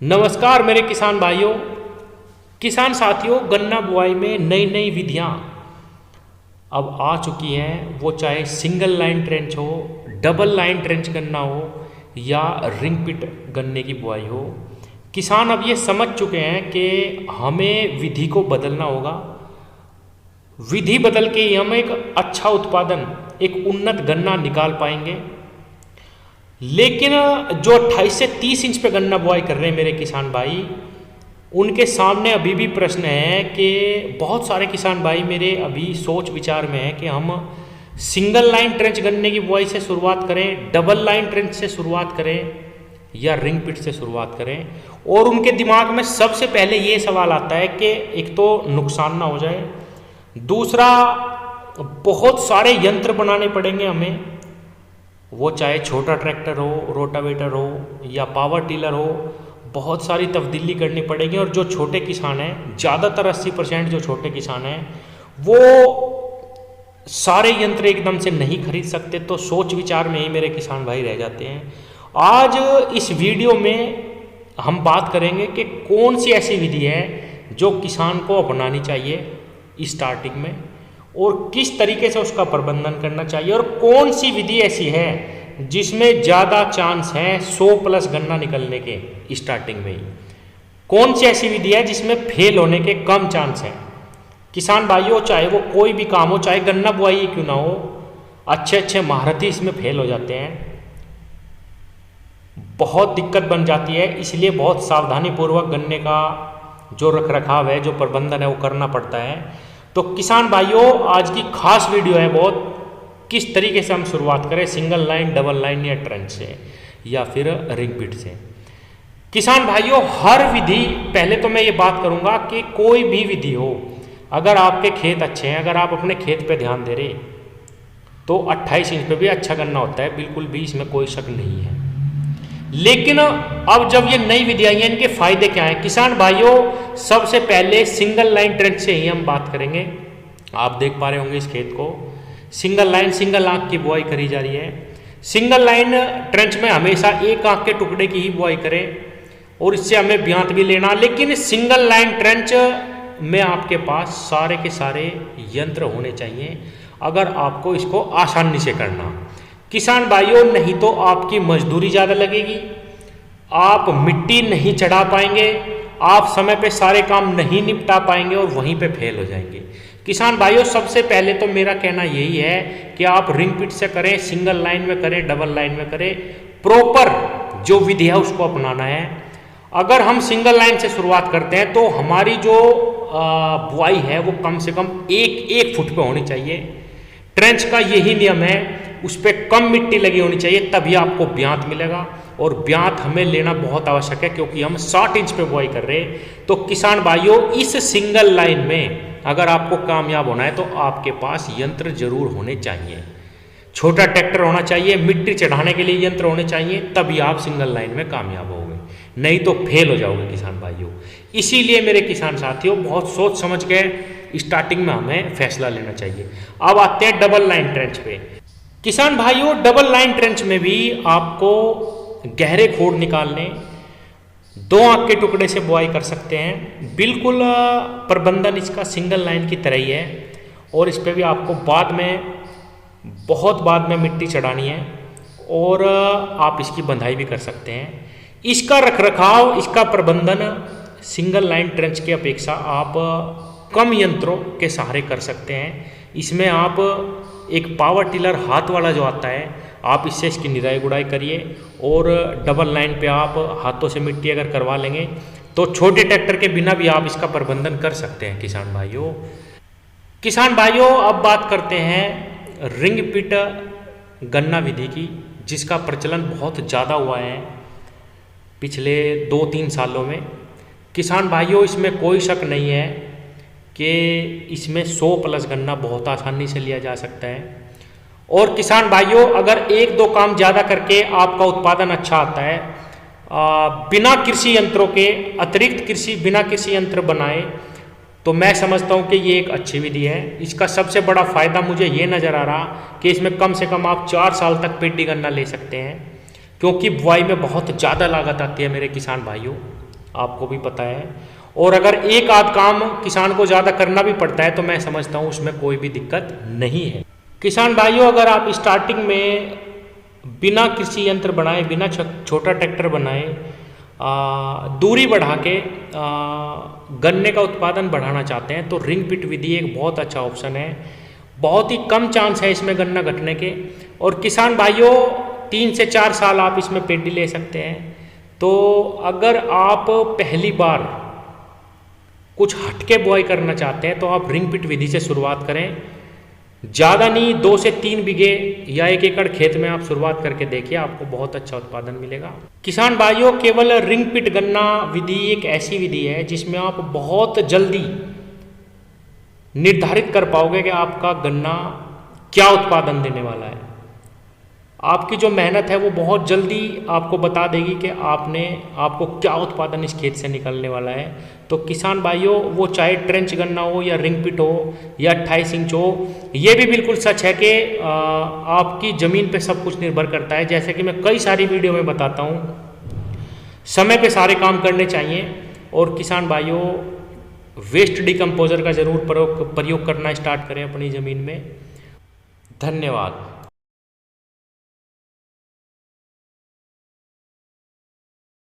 नमस्कार मेरे किसान भाइयों, किसान साथियों। गन्ना बुआई में नई नई विधियां अब आ चुकी हैं। वो चाहे सिंगल लाइन ट्रेंच हो, डबल लाइन ट्रेंच गन्ना हो या रिंग पिट गन्ने की बुआई हो। किसान अब ये समझ चुके हैं कि हमें विधि को बदलना होगा। विधि बदल के ही हम एक अच्छा उत्पादन, एक उन्नत गन्ना निकाल पाएंगे। लेकिन जो 28 से 30 इंच पे गन्ना बुआई कर रहे हैं मेरे किसान भाई, उनके सामने अभी भी प्रश्न है कि बहुत सारे किसान भाई मेरे अभी सोच विचार में है कि हम सिंगल लाइन ट्रेंच गन्ने की बुआई से शुरुआत करें, डबल लाइन ट्रेंच से शुरुआत करें या रिंग पिट से शुरुआत करें। और उनके दिमाग में सबसे पहले ये सवाल आता है कि एक तो नुकसान ना हो जाए, दूसरा बहुत सारे यंत्र बनाने पड़ेंगे हमें। वो चाहे छोटा ट्रैक्टर हो, रोटावेटर हो या पावर टिलर हो, बहुत सारी तब्दीली करनी पड़ेगी। और जो छोटे किसान हैं, ज़्यादातर 80% जो छोटे किसान हैं, वो सारे यंत्र एकदम से नहीं खरीद सकते, तो सोच विचार में ही मेरे किसान भाई रह जाते हैं। आज इस वीडियो में हम बात करेंगे कि कौन सी ऐसी विधि है जो किसान को अपनानी चाहिए स्टार्टिंग में, और किस तरीके से उसका प्रबंधन करना चाहिए, और कौन सी विधि ऐसी है जिसमें ज़्यादा चांस है 100+ गन्ना निकलने के स्टार्टिंग में ही। कौन सी ऐसी विधि है जिसमें फेल होने के कम चांस हैं। किसान भाइयों, चाहे वो कोई भी काम हो, चाहे गन्ना बुआई ही क्यों ना हो, अच्छे अच्छे महारथी इसमें फेल हो जाते हैं। बहुत दिक्कत बन जाती है। इसलिए बहुत सावधानी पूर्वक गन्ने का जो रखरखाव है, जो प्रबंधन है, वो करना पड़ता है। तो किसान भाइयों, आज की खास वीडियो है बहुत, किस तरीके से हम शुरुआत करें, सिंगल लाइन, डबल लाइन या ट्रेंच से या फिर रिंग पिट से। किसान भाइयों, हर विधि, पहले तो मैं ये बात करूंगा कि कोई भी विधि हो, अगर आपके खेत अच्छे हैं, अगर आप अपने खेत पे ध्यान दे रहे, तो 28 इंच पे भी अच्छा गन्ना होता है, बिल्कुल भी इसमें कोई शक नहीं है। लेकिन अब जब ये नई विधि आई है, इनके फायदे क्या हैं किसान भाइयों। सबसे पहले सिंगल लाइन ट्रेंच से ही हम बात करेंगे। आप देख पा रहे होंगे इस खेत को, सिंगल लाइन, सिंगल आंख की बुआई करी जा रही है। सिंगल लाइन ट्रेंच में हमेशा एक आंख के टुकड़े की ही बुआई करें, और इससे हमें ब्यांत भी लेना। लेकिन सिंगल लाइन ट्रेंच में आपके पास सारे के सारे यंत्र होने चाहिए, अगर आपको इसको आसानी से करना। किसान भाइयों, नहीं तो आपकी मजदूरी ज़्यादा लगेगी, आप मिट्टी नहीं चढ़ा पाएंगे, आप समय पे सारे काम नहीं निपटा पाएंगे और वहीं पे फेल हो जाएंगे। किसान भाइयों, सबसे पहले तो मेरा कहना यही है कि आप रिंग पिट से करें, सिंगल लाइन में करें, डबल लाइन में करें, प्रॉपर जो विधि है उसको अपनाना है। अगर हम सिंगल लाइन से शुरुआत करते हैं तो हमारी जो बुआई है वो कम से कम एक फुट पे होनी चाहिए। ट्रेंच का यही नियम है, उस पर कम मिट्टी लगी होनी चाहिए, तभी आपको ब्यांत मिलेगा। और ब्यांत हमें लेना बहुत आवश्यक है, क्योंकि हम 60 इंच पे बुआई कर रहे हैं। तो किसान भाइयों, इस सिंगल लाइन में अगर आपको कामयाब होना है तो आपके पास यंत्र जरूर होने चाहिए। छोटा ट्रैक्टर होना चाहिए, मिट्टी चढ़ाने के लिए यंत्र होने चाहिए, तभी आप सिंगल लाइन में कामयाब होगे, नहीं तो फेल हो जाओगे किसान भाइयों। इसीलिए मेरे किसान साथियों, बहुत सोच समझ के स्टार्टिंग में हमें फैसला लेना चाहिए। अब आते हैं डबल लाइन ट्रेंच पे। किसान भाइयों, डबल लाइन ट्रेंच में भी आपको गहरे खोड निकालने, 2 आंख के टुकड़े से बुआई कर सकते हैं। बिल्कुल प्रबंधन इसका सिंगल लाइन की तरह ही है, और इस पर भी आपको बहुत बाद में मिट्टी चढ़ानी है, और आप इसकी बंधाई भी कर सकते हैं। इसका रखरखाव, इसका प्रबंधन सिंगल लाइन ट्रेंच की अपेक्षा आप कम यंत्रों के सहारे कर सकते हैं। इसमें आप एक पावर टिलर हाथ वाला जो आता है, आप इससे इसकी निराई गुड़ाई करिए, और डबल लाइन पे आप हाथों से मिट्टी अगर करवा लेंगे तो छोटे ट्रैक्टर के बिना भी आप इसका प्रबंधन कर सकते हैं। किसान भाइयों, अब बात करते हैं रिंग पिट गन्ना विधि की, जिसका प्रचलन बहुत ज़्यादा हुआ है पिछले 2-3 सालों में। किसान भाइयों, इसमें कोई शक नहीं है कि इसमें 100+ गन्ना बहुत आसानी से लिया जा सकता है। और किसान भाइयों, अगर 1-2 काम ज़्यादा करके आपका उत्पादन अच्छा आता है, बिना कृषि यंत्रों के, अतिरिक्त बिना कृषि यंत्र बनाए, तो मैं समझता हूँ कि ये एक अच्छी विधि है। इसका सबसे बड़ा फ़ायदा मुझे ये नज़र आ रहा कि इसमें कम से कम आप 4 साल तक पेटी गन्ना ले सकते हैं, क्योंकि बुआई में बहुत ज़्यादा लागत आती है मेरे किसान भाइयों। आपको भी पता है। और अगर एक आध काम किसान को ज़्यादा करना भी पड़ता है तो मैं समझता हूँ उसमें कोई भी दिक्कत नहीं है। किसान भाइयों, अगर आप स्टार्टिंग में बिना कृषि यंत्र बनाए, बिना छोटा ट्रैक्टर बनाए दूरी बढ़ा के गन्ने का उत्पादन बढ़ाना चाहते हैं तो रिंग पिट विधि एक बहुत अच्छा ऑप्शन है। बहुत ही कम चांस है इसमें गन्ना घटने के। और किसान भाइयों 3 से 4 साल आप इसमें पेडी ले सकते हैं। तो अगर आप पहली बार कुछ हटके बुआई करना चाहते हैं तो आप रिंग पिट विधि से शुरुआत करें। ज़्यादा नहीं, 2 से 3 बीघे या 1 एकड़ खेत में आप शुरुआत करके देखिए, आपको बहुत अच्छा उत्पादन मिलेगा। किसान भाइयों, केवल रिंग पिट गन्ना विधि एक ऐसी विधि है जिसमें आप बहुत जल्दी निर्धारित कर पाओगे कि आपका गन्ना क्या उत्पादन देने वाला है। आपकी जो मेहनत है वो बहुत जल्दी आपको बता देगी कि आपको क्या उत्पादन इस खेत से निकलने वाला है। तो किसान भाइयों, वो चाहे ट्रेंच गन्ना हो या रिंग पिट हो या 28 इंच हो, ये भी बिल्कुल सच है कि आपकी ज़मीन पे सब कुछ निर्भर करता है। जैसे कि मैं कई सारी वीडियो में बताता हूँ, समय पे सारे काम करने चाहिए। और किसान भाइयों, वेस्ट डिकम्पोजर का ज़रूर प्रयोग करना स्टार्ट करें अपनी ज़मीन में। धन्यवाद।